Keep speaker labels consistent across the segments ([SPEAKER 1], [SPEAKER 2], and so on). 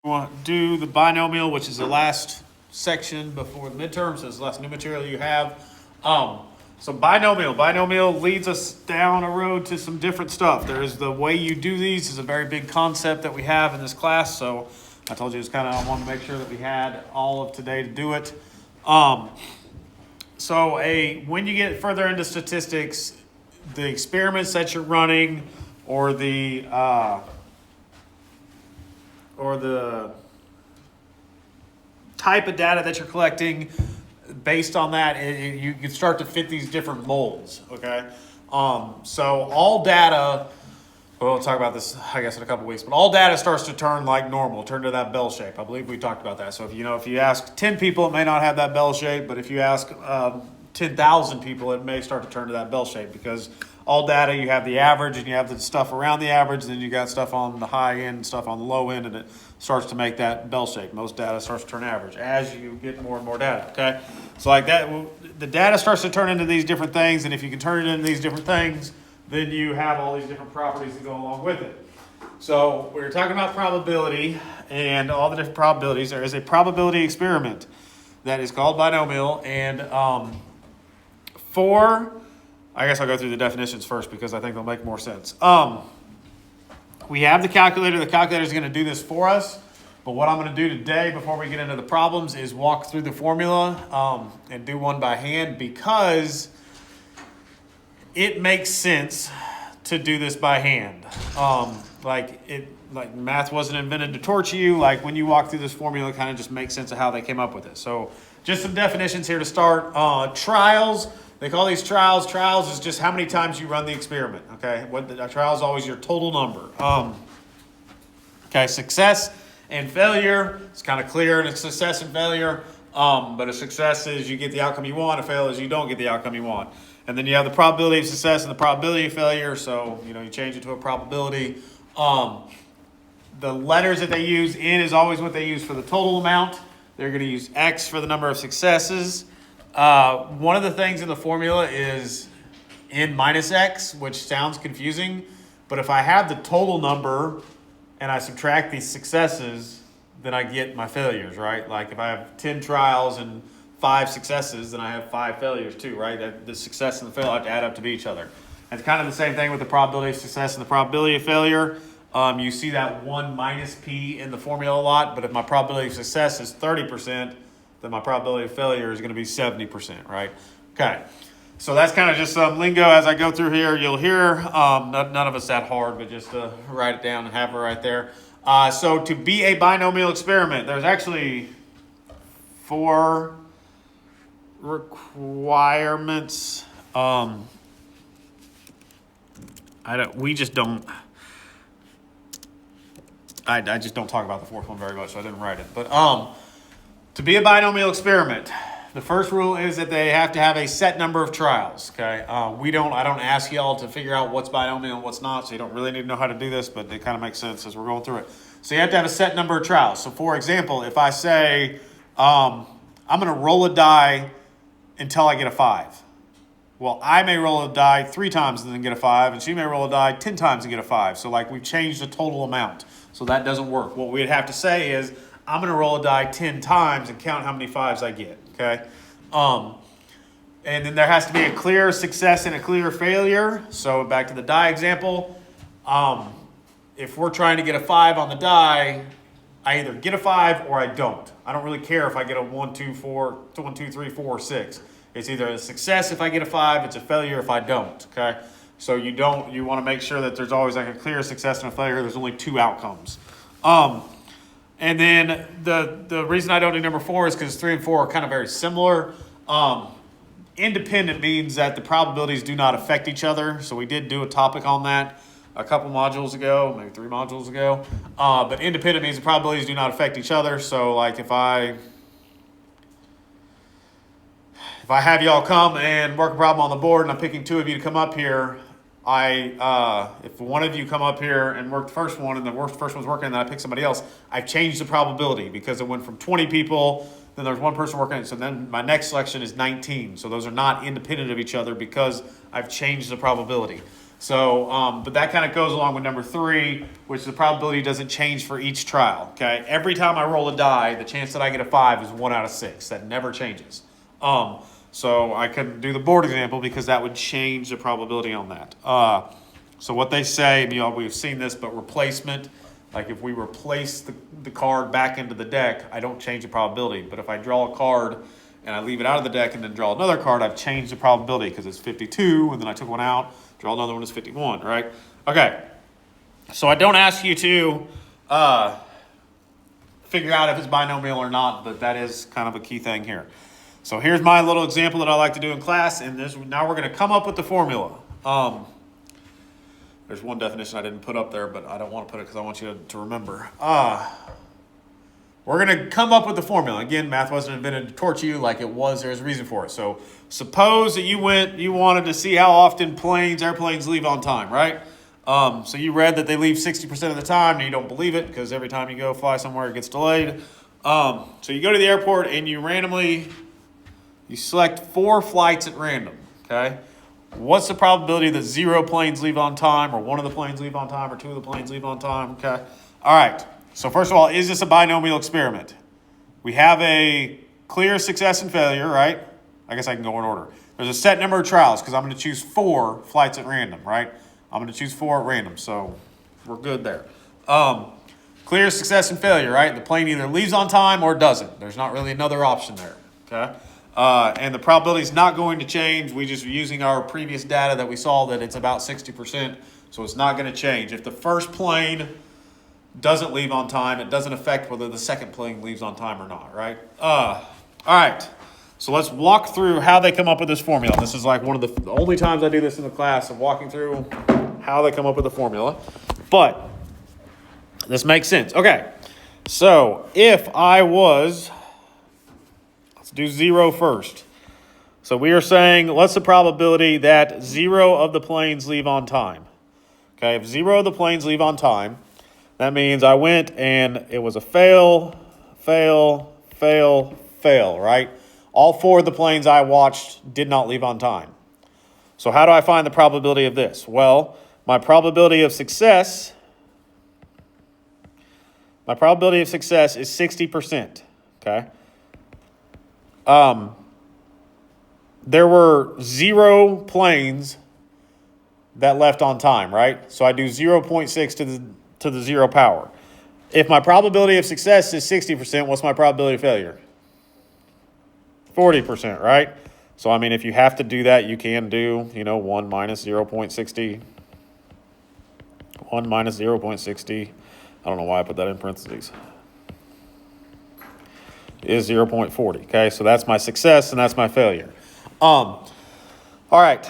[SPEAKER 1] want to do the binomial, which is the last section before the midterm, so it's the last new material you have. So binomial leads us down a road to some different stuff. There is the way you do these is a very big concept that we have in this class. So I told you it's kind of, I wanted to make sure that we had all of today to do it. When you get further into statistics, the experiments that you're running or the type of data that you're collecting, based on that, you can start to fit these different molds, okay? So all data, well, we'll talk about this, I guess, in a couple weeks, but all data starts to turn like normal, turn to that bell shape. I believe we talked about that. So if you ask 10 people, it may not have that bell shape, but if you ask 10,000 people, it may start to turn to that bell shape, because all data, you have the average and you have the stuff around the average, and then you got stuff on the high end, stuff on the low end, and it starts to make that bell shape. Most data starts to turn average as you get more and more data, okay? So like that, the data starts to turn into these different things, and if you can turn it into these different things, then you have all these different properties that go along with it. So we're talking about probability and all the different probabilities. There is a probability experiment that is called binomial, and I guess I'll go through the definitions first because I think they'll make more sense. We have the calculator. The calculator is going to do this for us. But what I'm going to do today before we get into the problems is walk through the formula and do one by hand, because it makes sense to do this by hand. Like math wasn't invented to torture you. Like when you walk through this formula, it kind of just makes sense of how they came up with it. So just some definitions here to start. Trials. They call these trials. Trials is just how many times you run the experiment. Okay, a trial is always your total number. Success and failure. It's kind of clear in a success and failure. But a success is you get the outcome you want. A fail is you don't get the outcome you want. And then you have the probability of success and the probability of failure. So you change it to a probability. The letters that they use, N is always what they use for the total amount. They're going to use X for the number of successes. One of the things in the formula is N minus X, which sounds confusing. But if I have the total number and I subtract these successes, then I get my failures, right? Like if I have 10 trials and 5 successes, then I have 5 failures too, right? The success and the failure have to add up to be each other. And it's kind of the same thing with the probability of success and the probability of failure. You see that 1 minus P in the formula a lot, but if my probability of success is 30%, then my probability of failure is going to be 70%, right? Okay, so that's kind of just some lingo as I go through here. You'll hear, none of it's that hard, but just to write it down and have it right there. So to be a binomial experiment, there's actually 4 requirements. I just don't talk about the fourth one very much, so I didn't write it. But to be a binomial experiment, the first rule is that they have to have a set number of trials. Okay, I don't ask y'all to figure out what's binomial and what's not, so you don't really need to know how to do this, but it kind of makes sense as we're going through it. So you have to have a set number of trials. So for example, if I say I'm going to roll a die until I get a 5. Well, I may roll a die 3 times and then get a 5, and she may roll a die 10 times and get a 5. So like we've changed the total amount. So that doesn't work. What we'd have to say is I'm going to roll a die 10 times and count how many 5s I get, okay? And then there has to be a clear success and a clear failure. So back to the die example. If we're trying to get a 5 on the die, I either get a 5 or I don't. I don't really care if I get a 1, 2, 3, 4, or 6. It's either a success if I get a 5, it's a failure if I don't, okay? So you want to make sure that there's always like a clear success and a failure. There's only 2 outcomes. And then the reason I don't do number 4 is because 3 and 4 are kind of very similar. Independent means that the probabilities do not affect each other. So we did do a topic on that a couple modules ago, maybe 3 modules ago. But independent means the probabilities do not affect each other. So like if I have y'all come and work a problem on the board and I'm picking 2 of you to come up here, if one of you come up here and work the first one and the first one's working and then I pick somebody else, I've changed the probability because it went from 20 people, then there's 1 person working it, so then my next selection is 19. So those are not independent of each other because I've changed the probability. So, but that kind of goes along with number 3, which the probability doesn't change for each trial. Okay, every time I roll a die, the chance that I get a 5 is 1 out of 6. That never changes. So I couldn't do the board example because that would change the probability on that. So what they say, and we've seen this, but replacement, like if we replace the card back into the deck, I don't change the probability. But if I draw a card and I leave it out of the deck and then draw another card, I've changed the probability because it's 52, and then I took one out, draw another one, is 51, right? Okay, so I don't ask you to figure out if it's binomial or not, but that is kind of a key thing here. So here's my little example that I like to do in class, and now we're going to come up with the formula. There's one definition I didn't put up there, but I don't want to put it because I want you to remember. We're going to come up with the formula. Again, math wasn't invented to torture you like it was. There's a reason for it. So suppose that you wanted to see how often airplanes leave on time, right? So you read that they leave 60% of the time, and you don't believe it because every time you go fly somewhere, it gets delayed. So you go to the airport, and you select 4 flights at random, okay? What's the probability that 0 planes leave on time, or 1 of the planes leave on time, or 2 of the planes leave on time, okay? All right, so first of all, is this a binomial experiment? We have a clear success and failure, right? I guess I can go in order. There's a set number of trials because I'm going to choose 4 flights at random, right? I'm going to choose 4 at random, so we're good there. Clear success and failure, right? The plane either leaves on time or doesn't. There's not really another option there, okay? And the probability is not going to change. We just using our previous data that we saw that it's about 60%, so it's not going to change. If the first plane doesn't leave on time, it doesn't affect whether the second plane leaves on time or not, right? All right, so let's walk through how they come up with this formula. This is like one of the only times I do this in the class, of walking through how they come up with the formula. But this makes sense. Okay, so if I was... Let's do 0 first. So we are saying, what's the probability that 0 of the planes leave on time? Okay, if 0 of the planes leave on time, that means I went and it was a fail, fail, fail, fail, right? All 4 of the planes I watched did not leave on time. So how do I find the probability of this? Well, my probability of success is 60%, okay? There were 0 planes that left on time, right? So I do 0.6 to the 0 power. If my probability of success is 60%, what's my probability of failure? 40%, right? So, I mean, if you have to do that, you can do, 1 minus 0.60. 1 minus 0.60. I don't know why I put that in parentheses. Is 0.40, okay? So that's my success and that's my failure. All right.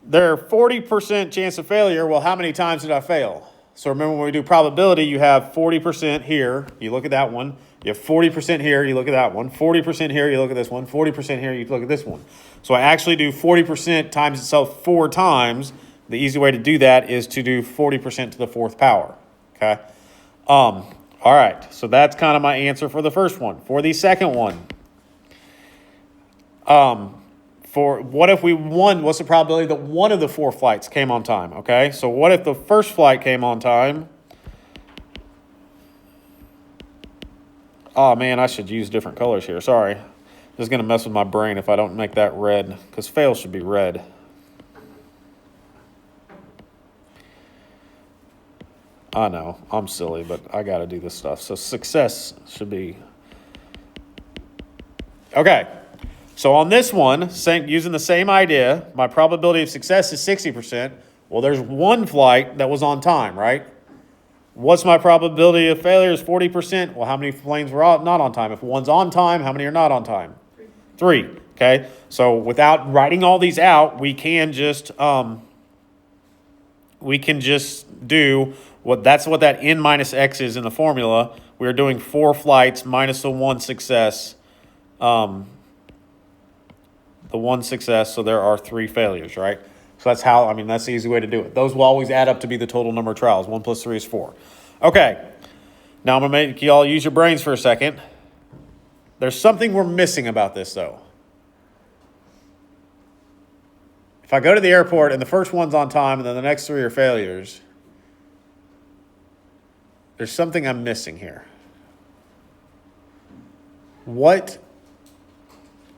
[SPEAKER 1] There are 40% chance of failure. Well, how many times did I fail? So remember, when we do probability, you have 40% here. You look at that one. You have 40% here. You look at that one. 40% here. You look at this one. 40% here. You look at this one. So I actually do 40% times itself 4 times. The easy way to do that is to do 40% to the 4th power, okay? All right, so that's kind of my answer for the first one. For the second one, for what if what's the probability that 1 of the 4 flights came on time, okay? So what if the first flight came on time? Oh, man, I should use different colors here. Sorry. This is going to mess with my brain if I don't make that red, because fail should be red. I know, I'm silly, but I got to do this stuff. So success should be... Okay, so on this one, using the same idea, my probability of success is 60%. Well, there's 1 flight that was on time, right? What's my probability of failure is 40%. Well, how many planes were not on time? If 1's on time, how many are not on time? 3, okay? So without writing all these out, we can just do... That's what that n minus x is in the formula. We're doing 4 flights minus the 1 success. The 1 success, so there are 3 failures, right? So that's that's the easy way to do it. Those will always add up to be the total number of trials. 1 plus 3 is 4. Okay, now I'm going to make you all use your brains for a second. There's something we're missing about this, though. If If I go to the airport and the first one's on time and then the next three are failures, there's something I'm missing here. What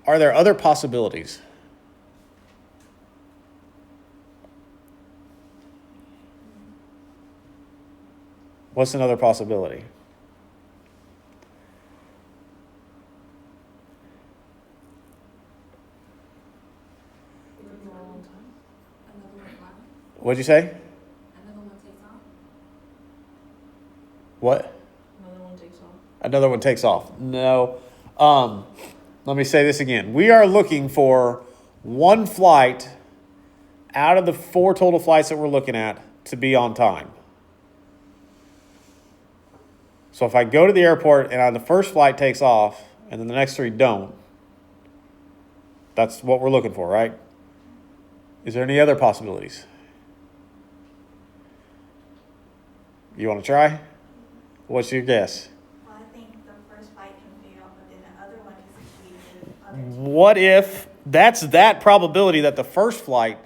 [SPEAKER 1] are there other possibilities? What's another possibility? What'd you say?
[SPEAKER 2] Another one takes off.
[SPEAKER 1] What?
[SPEAKER 2] Another one takes off.
[SPEAKER 1] Another one takes off. No. Let me say this again. We are looking for one flight out of the 4 total flights that we're looking at to be on time. So if I go to the airport and on the first flight takes off and then the next 3 don't, that's what we're looking for, right? Is there any other possibilities? You want to try? What's your guess?
[SPEAKER 3] Well, I think the first flight can fail, but then the other one is succeed with other two.
[SPEAKER 1] What if that's that probability that the first flight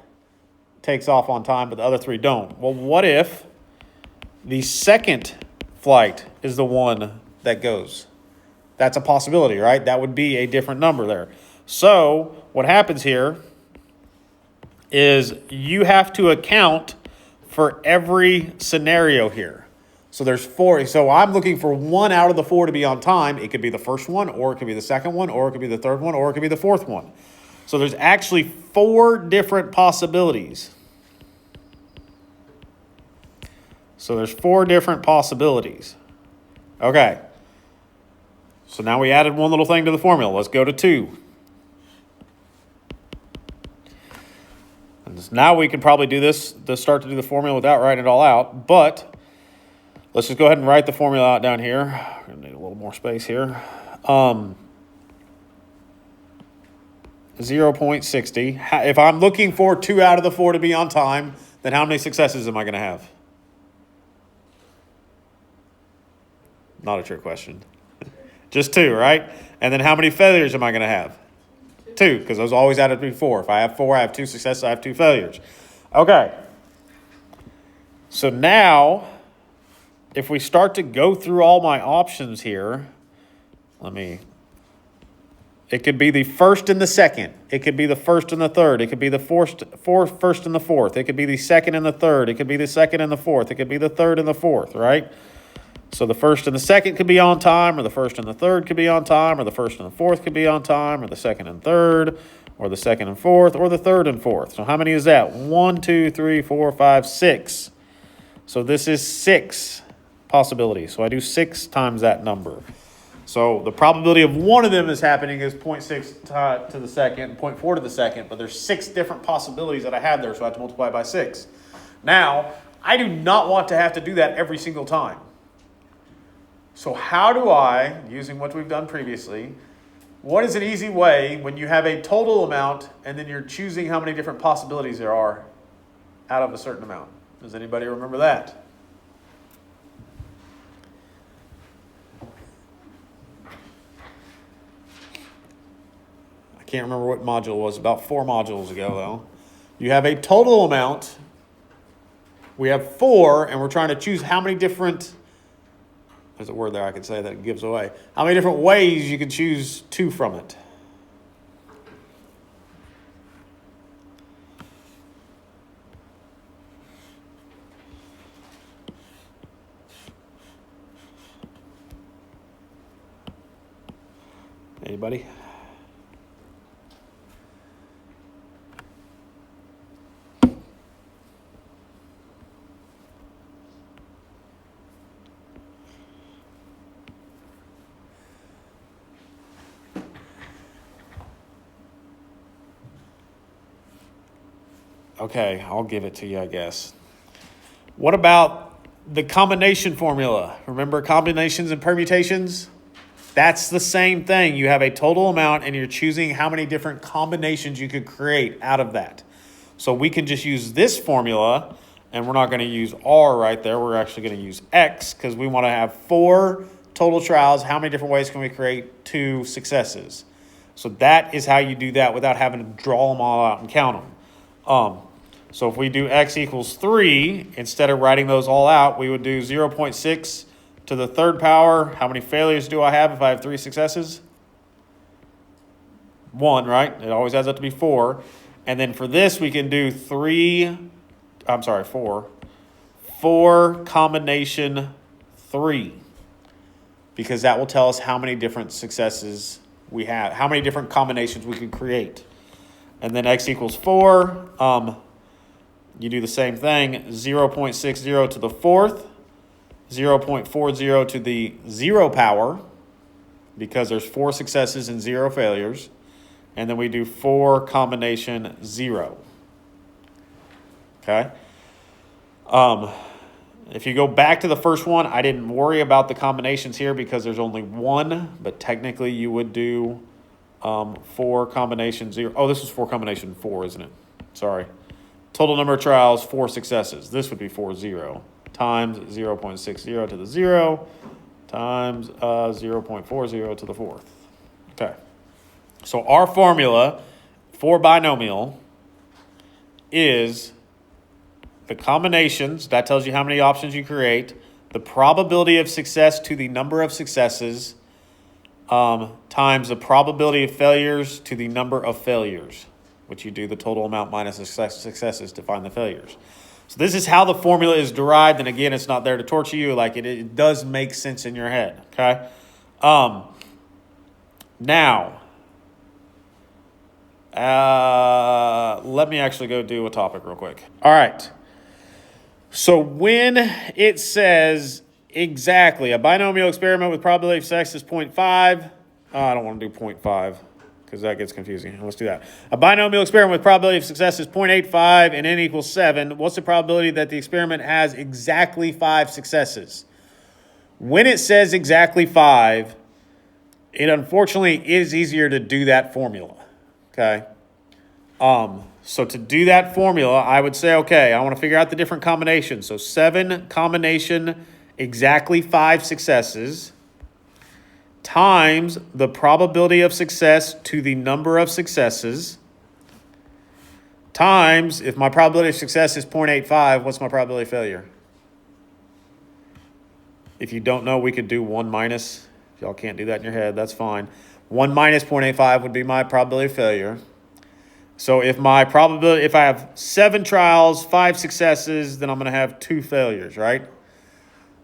[SPEAKER 1] takes off on time, but the other 3 don't? Well, what if the second flight is the one that goes? That's a possibility, right? That would be a different number there. So what happens here is you have to account for every scenario here. So there's 4. So I'm looking for 1 out of the 4 to be on time. It could be the first one, or it could be the second one, or it could be the third one, or it could be the fourth one. So there's actually 4 different possibilities. So there's 4 different possibilities. Okay. So now we added one little thing to the formula. Let's go to 2. And now we can probably do this, start to do the formula without writing it all out. But let's just go ahead and write the formula out down here. We're going to need a little more space here. 0.60. If I'm looking for 2 out of the 4 to be on time, then how many successes am I going to have? Not a trick question. Just 2, right? And then how many failures am I going to have? 2, because those always added to be 4. If I have 4, I have 2 successes, I have 2 failures. Okay. So now, if we start to go through all my options here, it could be the first and the second. It could be the first and the third. It could be the first and the fourth. It could be the second and the third. It could be the second and the fourth. It could be the third and the fourth, right? So the first and the second could be on time, or the first and the third could be on time, or the first and the fourth could be on time, or the second and third, or the second and fourth, or the third and fourth. So how many is that? 1, 2, 3, 4, 5, 6. So this is 6 possibilities. So I do 6 times that number. So the probability of one of them is happening is 0.6 to the second, 0.4 to the second, but there's 6 different possibilities that I have there, so I have to multiply by 6. Now, I do not want to have to do that every single time. So how do I, using what we've done previously, what is an easy way when you have a total amount and then you're choosing how many different possibilities there are out of a certain amount? Does anybody remember that? I can't remember what module it was, about 4 modules ago though. You have a total amount. We have 4, and we're trying to choose how many different, there's a word there I could say that it gives away, how many different ways you can choose 2 from it. Anybody? Okay, I'll give it to you, I guess. What about the combination formula? Remember combinations and permutations? That's the same thing. You have a total amount and you're choosing how many different combinations you could create out of that. So we can just use this formula, and we're not going to use R right there. We're actually going to use X because we want to have 4 total trials. How many different ways can we create 2 successes? So that is how you do that without having to draw them all out and count them. So if we do x equals 3, instead of writing those all out, we would do 0.6 to the third power. How many failures do I have if I have 3 successes? 1, right? It always adds up to be 4. And then for this, we can do 4. 4 combination 3. Because that will tell us how many different successes we have, how many different combinations we can create. And then x equals 4. You do the same thing, 0.60 to the fourth, 0.40 to the 0 power, because there's 4 successes and 0 failures. And then we do 4 combination 0. Okay? If you go back to the first one, I didn't worry about the combinations here because there's only 1, but technically you would do 4 combination 0. Oh, this was 4 combination 4, isn't it? Sorry. Total number of trials, 4 successes. This would be 40 times 0.60 to the 0 times 0.40 to the fourth. Okay. So our formula for binomial is the combinations. That tells you how many options you create. The probability of success to the number of successes times the probability of failures to the number of failures, which you do the total amount minus the successes to find the failures. So this is how the formula is derived. And again, it's not there to torture you. Like it does make sense in your head. Okay. Now, let me actually go do a topic real quick. All right. So when it says exactly a binomial experiment with probability of success is 0.5, I don't want to do 0.5 because that gets confusing. Let's do that. A binomial experiment with probability of success is 0.85 and n equals 7. What's the probability that the experiment has exactly 5 successes? When it says exactly 5, it unfortunately is easier to do that formula. Okay. So to do that formula, I would say, okay, I want to figure out the different combinations. So 7 combination, exactly 5 successes, times the probability of success to the number of successes, times, if my probability of success is 0.85, what's my probability of failure? If you don't know, we could do 1 minus. If y'all can't do that in your head, that's fine. 1 minus 0.85 would be my probability of failure. So if I have 7 trials, 5 successes, then I'm going to have 2 failures, right?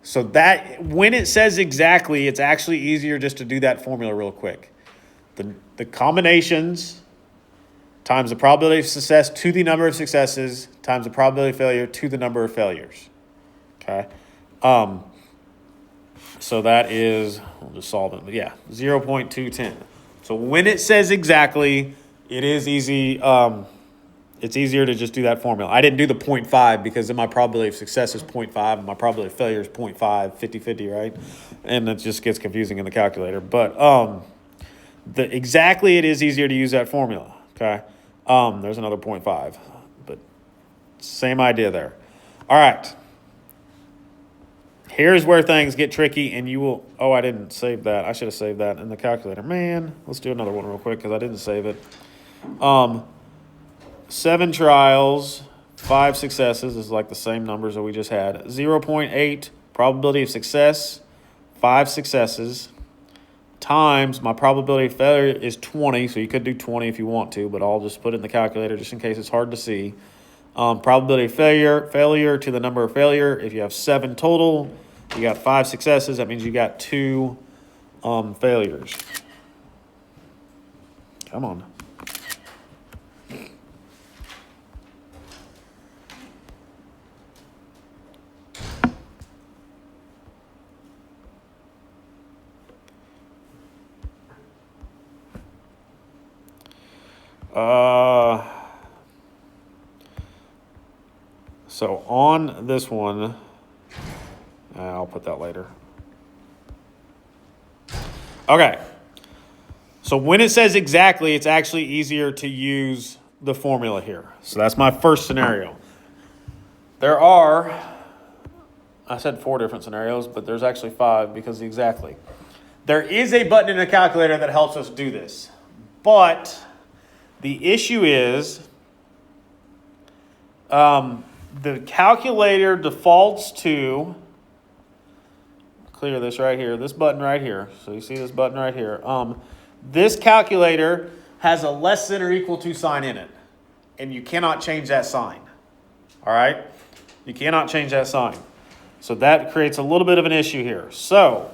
[SPEAKER 1] So that, when it says exactly, it's actually easier just to do that formula real quick. The combinations times the probability of success to the number of successes times the probability of failure to the number of failures. Okay? So that is, we'll just solve it. But yeah, 0.210. So when it says exactly, it is easy. It's easier to just do that formula. I didn't do the 0.5 because then my probability of success is 0.5 and my probability of failure is 0.5, 50-50, right? And it just gets confusing in the calculator. But exactly it is easier to use that formula, okay? There's another 0.5, but same idea there. All right. Here's where things get tricky and you will, oh, I didn't save that. I should have saved that in the calculator. Man, let's do another one real quick because I didn't save it. 7 trials, 5 successes is like the same numbers that we just had. 0.8 probability of success, 5 successes, times my probability of failure is 20. So you could do 20 if you want to, but I'll just put it in the calculator just in case it's hard to see. Probability of failure to the number of failure. If you have 7 total, you got 5 successes. That means you got 2 failures. Come on. So on this one, I'll put that later. Okay. So when it says exactly, it's actually easier to use the formula here. So that's my first scenario. There are, I said 4 different scenarios, but there's actually 5 because exactly. There is a button in the calculator that helps us do this. But the issue is The calculator defaults to, clear this right here, this button right here. So you see this button right here. This calculator has a less than or equal to sign in it. And you cannot change that sign. All right? You cannot change that sign. So that creates a little bit of an issue here. So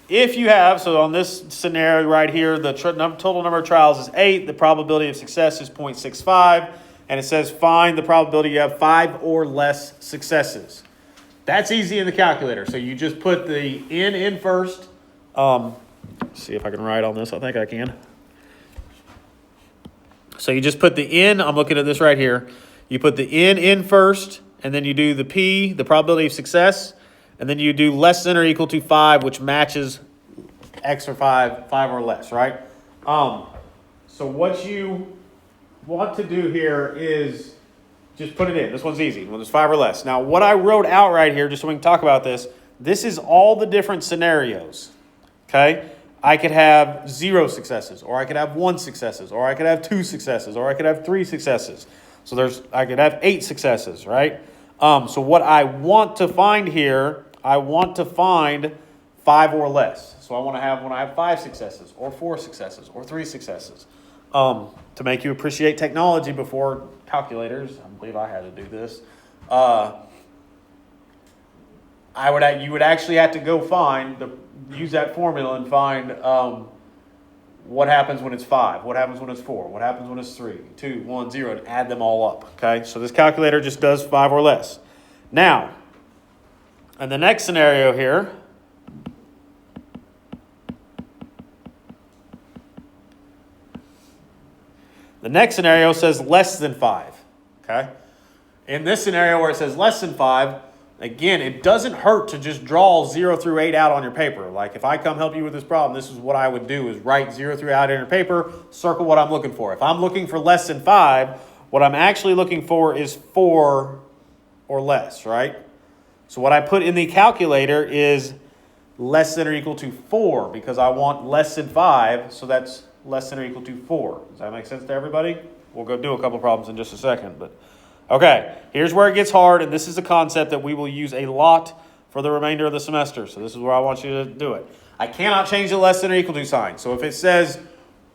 [SPEAKER 1] if you have, so on this scenario right here, the total number of trials is 8. The probability of success is 0.65. And it says find the probability you have 5 or less successes. That's easy in the calculator. So you just put the n in first. See if I can write on this. I think I can. So you just put the n. I'm looking at this right here. You put the n in first, and then you do the p, the probability of success, and then you do less than or equal to 5, which matches x or 5 or less, right? So what you want to do here is just put it in. This one's easy. When there's 5 or less. Now, what I wrote out right here, just so we can talk about this, this is all the different scenarios. Okay? I could have 0 successes, or I could have 1 successes, or I could have 2 successes, or I could have 3 successes. So I could have 8 successes, right? So what I want to find here, I want to find 5 or less. So I want to have when I have 5 successes, or 4 successes, or 3 successes. To make you appreciate technology before calculators, I believe I had to do this. You would actually have to go use that formula and find what happens when it's 5, what happens when it's 4, what happens when it's 3, 2, 1, 0, and add them all up. Okay, so this calculator just does 5 or less. Now, in the next scenario here, the next scenario says less than 5. Okay, in this scenario where it says less than 5, again, it doesn't hurt to just draw 0 through 8 out on your paper. Like if I come help you with this problem, this is what I would do is write 0 through 8 out on your paper, circle what I'm looking for. If I'm looking for less than 5, what I'm actually looking for is 4 or less, right? So what I put in the calculator is less than or equal to 4 because I want less than 5, so that's less than or equal to 4. Does that make sense to everybody? We'll go do a couple problems in just a second, but okay, here's where it gets hard, and this is a concept that we will use a lot for the remainder of the semester. So this is where I want you to do it. I cannot change the less than or equal to sign. So if it says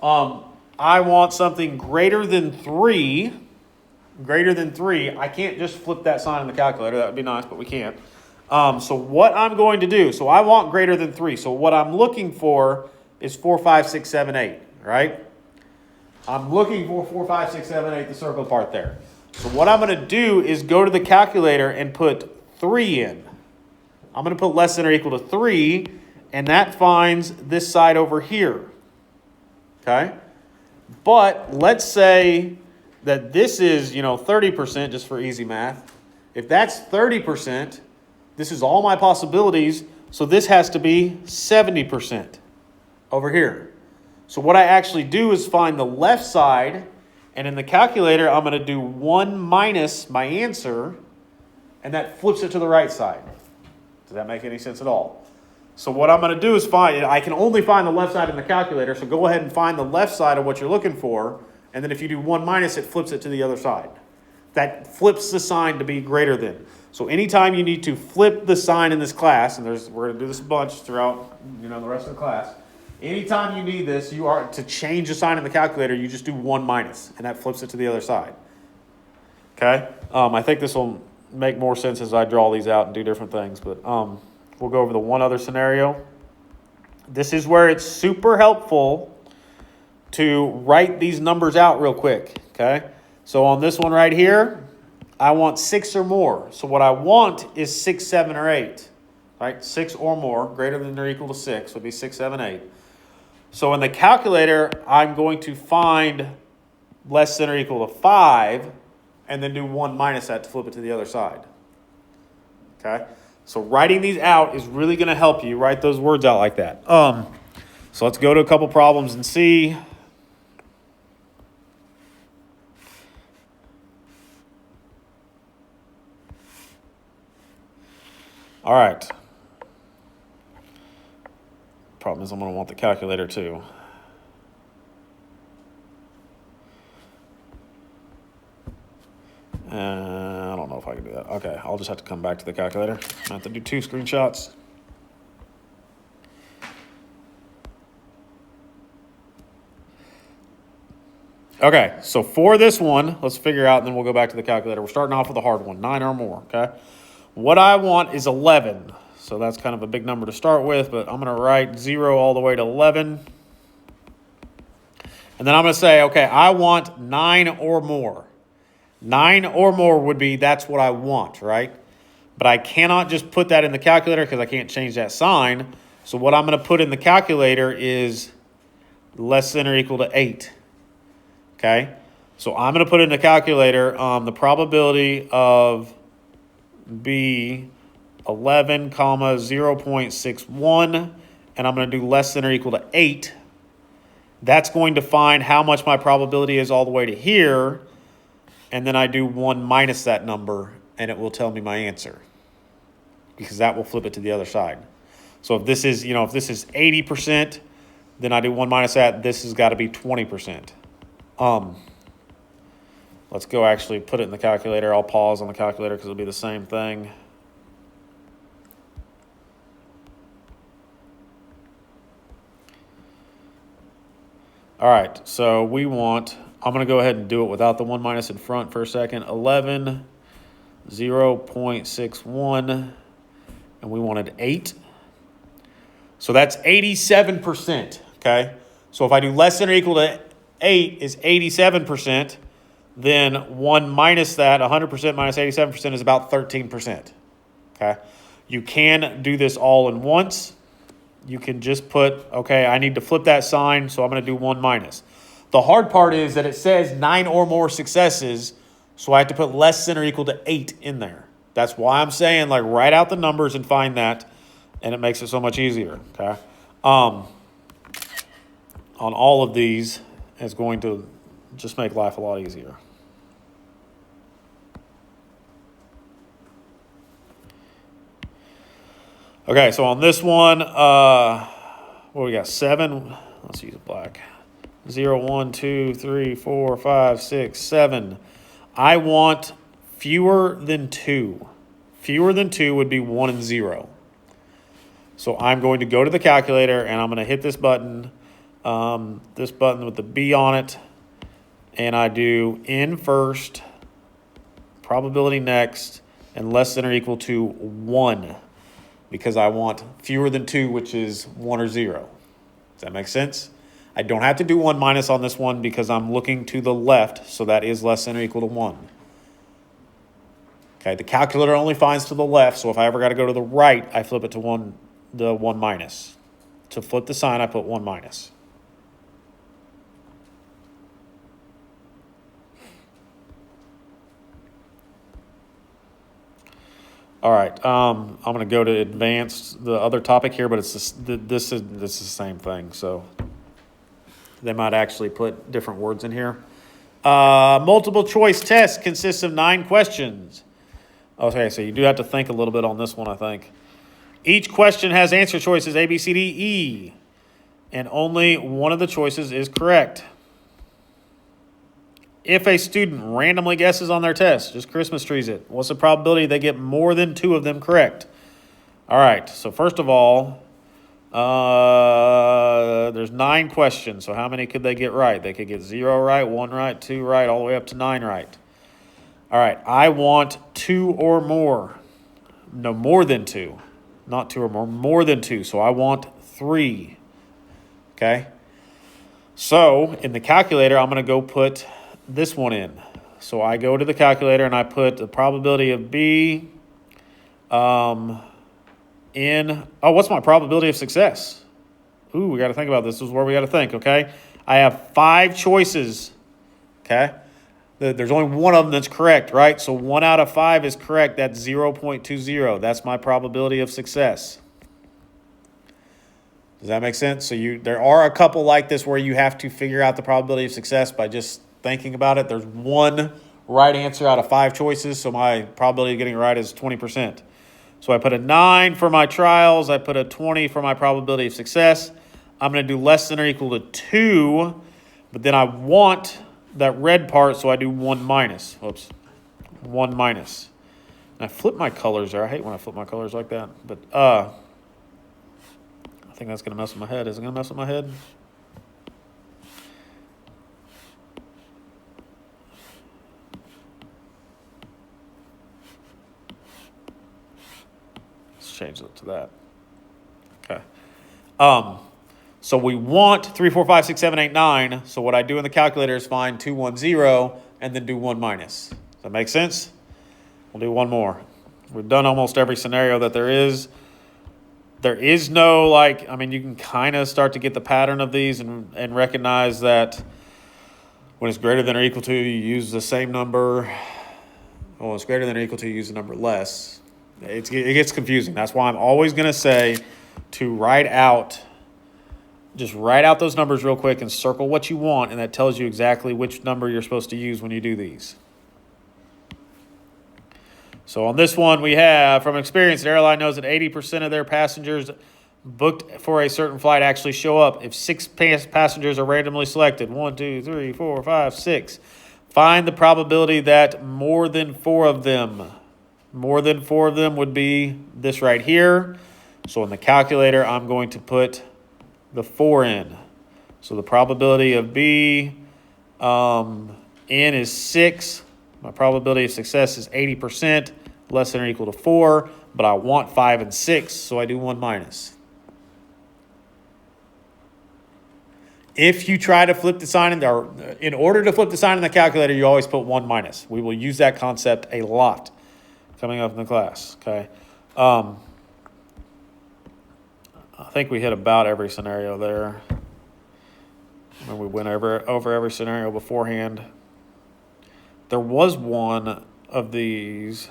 [SPEAKER 1] I want something greater than 3, I can't just flip that sign in the calculator. That would be nice, but we can't. So what I'm going to do, so I want greater than 3. So what I'm looking for is 4, 5, 6, 7, 8, right? I'm looking for 4, 5, 6, 7, 8, the circle part there. So what I'm going to do is go to the calculator and put 3 in. I'm going to put less than or equal to 3, and that finds this side over here. Okay? But let's say that this is, 30%, just for easy math. If that's 30%, this is all my possibilities, so this has to be 70% over here. So what I actually do is find the left side, and in the calculator, I'm going to do 1 minus my answer, and that flips it to the right side. Does that make any sense at all? So what I'm going to do is I can only find the left side in the calculator, so go ahead and find the left side of what you're looking for, and then if you do 1 minus, it flips it to the other side. That flips the sign to be greater than. So anytime you need to flip the sign in this class, and we're going to do this a bunch throughout the rest of the class, anytime you need this, you are to change the sign in the calculator, you just do 1 minus, and that flips it to the other side. Okay? I think this will make more sense as I draw these out and do different things, but we'll go over the one other scenario. This is where it's super helpful to write these numbers out real quick. Okay? So on this one right here, I want 6 or more. So what I want is 6, 7, or 8. Right? 6 or more, greater than or equal to 6, would be 6, 7, 8. So in the calculator, I'm going to find less than or equal to 5, and then do 1 minus that to flip it to the other side. Okay? So writing these out is really going to help you write those words out like that. So let's go to a couple problems and see. All right. Problem is I'm going to want the calculator too. I don't know if I can do that. Okay, I'll just have to come back to the calculator. I have to do 2 screenshots. Okay, so for this one, let's figure out, and then we'll go back to the calculator. We're starting off with a hard one, 9 or more, okay? What I want is 11. So that's kind of a big number to start with, but I'm going to write 0 all the way to 11. And then I'm going to say, okay, I want 9 or more. 9 or more would be, that's what I want, right? But I cannot just put that in the calculator because I can't change that sign. So what I'm going to put in the calculator is less than or equal to 8. Okay, so I'm going to put in the calculator the probability of B 11, 0.61, and I'm going to do less than or equal to 8. That's going to find how much my probability is all the way to here, and then I do 1 minus that number, and it will tell me my answer, because that will flip it to the other side. So if this is, if this is 80%, then I do 1 minus that. This has got to be 20%. Let's go actually put it in the calculator. I'll pause on the calculator because it'll be the same thing. All right, so we want, I'm going to go ahead and do it without the 1 minus in front for a second. 11, 0.61, and we wanted 8. So that's 87%, okay? So if I do less than or equal to 8 is 87%, then 1 minus that, 100% minus 87% is about 13%. Okay? You can do this all in once. You can just put, okay, I need to flip that sign, so I'm going to do 1 minus. The hard part is that it says 9 or more successes, so I have to put less than or equal to 8 in there. That's why I'm saying, write out the numbers and find that, and it makes it so much easier. Okay? On all of these, it's going to just make life a lot easier. Okay, so on this one, what we got? 7. Let's use black. 0, 1, 2, 3, 4, 5, 6, 7. I want fewer than 2. Fewer than 2 would be 1 and 0. So I'm going to go to the calculator, and I'm going to hit this button with the B on it, and I do N first, probability next, and less than or equal to 1, because I want fewer than 2, which is 1 or 0. Does that make sense? I don't have to do 1 minus on this one because I'm looking to the left, so that is less than or equal to 1. Okay, the calculator only finds to the left, so if I ever got to go to the right, I flip it to the 1 minus. To flip the sign, I put 1 minus. All right, I'm going to go to advanced, the other topic here, but it's this is the same thing. So they might actually put different words in here. Multiple choice test consists of 9 questions. Okay, so you do have to think a little bit on this one, I think. Each question has answer choices A, B, C, D, E, and only one of the choices is correct. If a student randomly guesses on their test, just Christmas trees it, what's the probability they get more than 2 of them correct? All right, so first of all, there's 9 questions. So how many could they get right? They could get 0 right, 1 right, 2 right, all the way up to 9 right. All right, I want 2 or more. No, more than 2. Not 2 or more than 2. So I want 3. Okay? So in the calculator, I'm going to go put this one in. So I go to the calculator and I put the probability of B what's my probability of success? Ooh, we got to think about this. This is where we got to think, okay? I have 5 choices, okay? There's only one of them that's correct, right? So 1 out of 5 is correct. That's 0.20. That's my probability of success. Does that make sense? So there are a couple like this where you have to figure out the probability of success by just thinking about it. There's 1 right answer out of 5 choices, so my probability of getting it right is 20%. So I put a 9 for my trials. I put a 20 for my probability of success. I'm going to do less than or equal to 2, but then I want that red part, so I do 1 minus. Whoops. 1 minus. And I flip my colors there. I hate when I flip my colors like that. But I think that's going to mess with my head. Is it going to mess with my head? Let's change it to that. Okay. So we want 3, 4, 5, 6, 7, 8, 9. So what I do in the calculator is find 2, 1, 0, and then do 1 minus. Does that make sense? We'll do one more. We've done almost every scenario that there is. There is no, like, I mean, you can kind of start to get the pattern of these and recognize that when it's greater than or equal to, you use the same number. When it's greater than or equal to, you use the number less. It gets confusing. That's why I'm always going to say to just write out those numbers real quick and circle what you want, and that tells you exactly which number you're supposed to use when you do these. So on this one, we have, from experience, the airline knows that 80% of their passengers booked for a certain flight actually show up. If 6 passengers are randomly selected, 1, 2, 3, 4, 5, 6, find the probability that more than 4 of them would be this right here. So in the calculator, I'm going to put the 4 in. So the probability of B in is 6. My probability of success is 80%, less than or equal to 4, but I want 5 and 6, so I do 1 minus. If you try to flip the sign in order to flip the sign in the calculator, you always put 1 minus. We will use that concept a lot coming up in the class, okay? I think we hit about every scenario there. And we went over every scenario beforehand. There was one of these.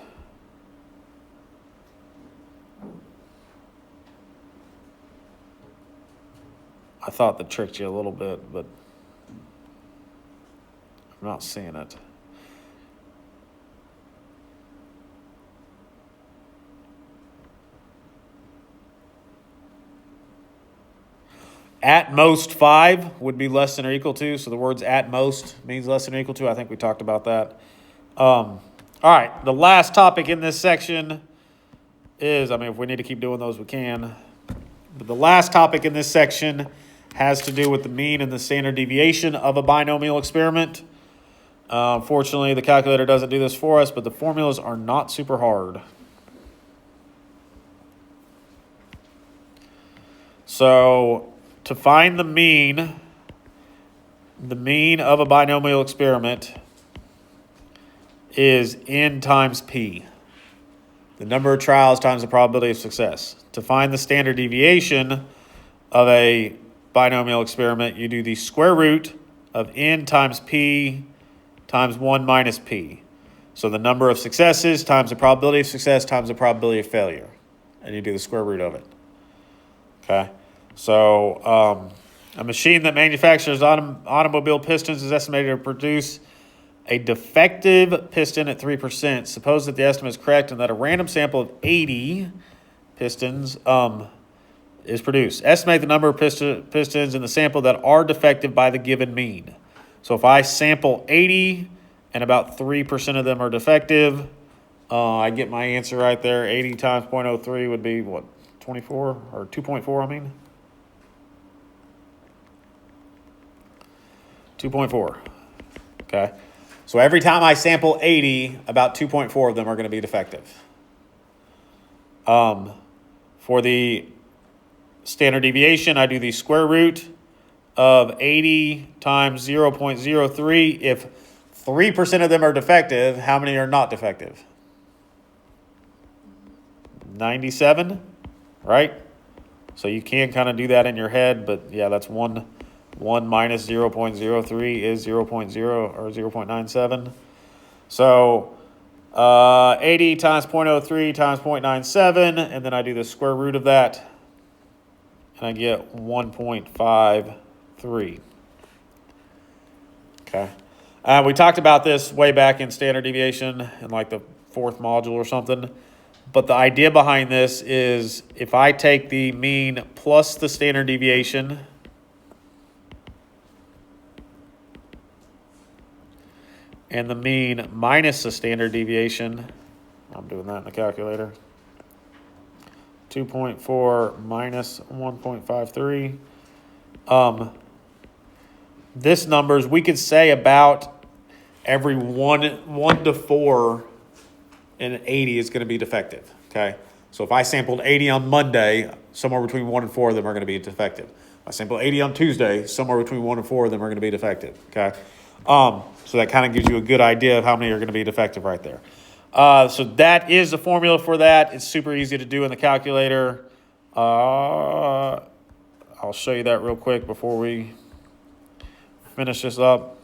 [SPEAKER 1] I thought that tricked you a little bit, but I'm not seeing it. At most 5 would be less than or equal to. So the words at most means less than or equal to. I think we talked about that. All right. The last topic in this section is, if we need to keep doing those, we can. But the last topic in this section has to do with the mean and the standard deviation of a binomial experiment. Unfortunately, the calculator doesn't do this for us, but the formulas are not super hard. So to find the mean of a binomial experiment is n times p, the number of trials times the probability of success. To find the standard deviation of a binomial experiment, you do the square root of n times p times 1 minus p. So the number of successes times the probability of success times the probability of failure. And you do the square root of it. Okay? So a machine that manufactures automobile pistons is estimated to produce a defective piston at 3%. Suppose that the estimate is correct and that a random sample of 80 pistons is produced. Estimate the number of pistons in the sample that are defective by the given mean. So if I sample 80 and about 3% of them are defective, I get my answer right there. 80 times 0.03 would be, what, 24 or 2.4, I mean? 2.4. Okay. So every time I sample 80, about 2.4 of them are going to be defective. For the standard deviation, I do the square root of 80 times 0.03. If 3% of them are defective, how many are not defective? 97, right? So you can kind of do that in your head, but yeah, that's 1 minus 0.03 is 0.0 or 0.97. So 80 times 0.03 times 0.97, and then I do the square root of that, and I get 1.53. Okay. We talked about this way back in standard deviation in like the 4th module or something. But the idea behind this is if I take the mean plus the standard deviation, and the mean minus the standard deviation. I'm doing that in the calculator. 2.4 minus 1.53. This numbers, we could say about every 1 to 4 in 80 is going to be defective, okay? So if I sampled 80 on Monday, somewhere between 1 and 4 of them are going to be defective. If I sample 80 on Tuesday, somewhere between 1 and 4 of them are going to be defective, okay? So that kind of gives you a good idea of how many are going to be defective right there. So that is the formula for that. It's super easy to do in the calculator. I'll show you that real quick before we finish this up.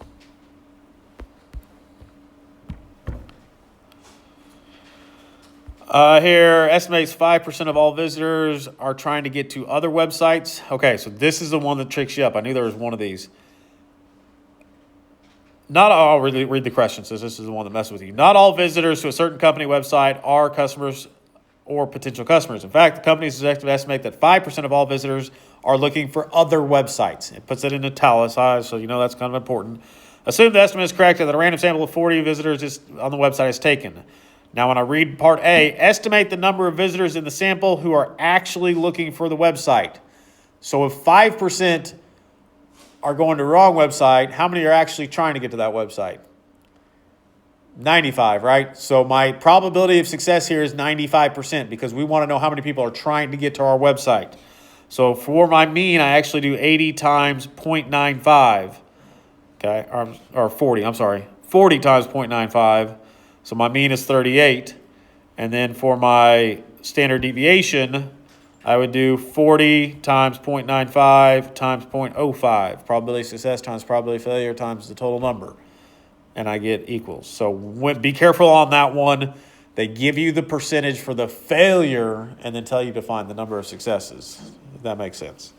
[SPEAKER 1] Here, estimates 5% of all visitors are trying to get to other websites. Okay, so this is the one that tricks you up. I knew there was one of these. I'll read the question, since this is the one that messes with you. Not all visitors to a certain company website are customers or potential customers. In fact, the company's executive estimate that 5% of all visitors are looking for other websites. It puts it in italicized, so you know that's kind of important. Assume the estimate is correct and that a random sample of 40 visitors on the website is taken. Now, when I read part A, estimate the number of visitors in the sample who are actually looking for the website. So if 5% are going to the wrong website, how many are actually trying to get to that website? 95, right? So my probability of success here is 95% because we want to know how many people are trying to get to our website. So for my mean, I actually do 80 times 0.95, okay, or 40, I'm sorry, 40 times 0.95. So my mean is 38. And then for my standard deviation, I would do 40 times 0.95 times 0.05. Probability of success times probability of failure times the total number. And I get equals. So be careful on that one. They give you the percentage for the failure and then tell you to find the number of successes. If that makes sense.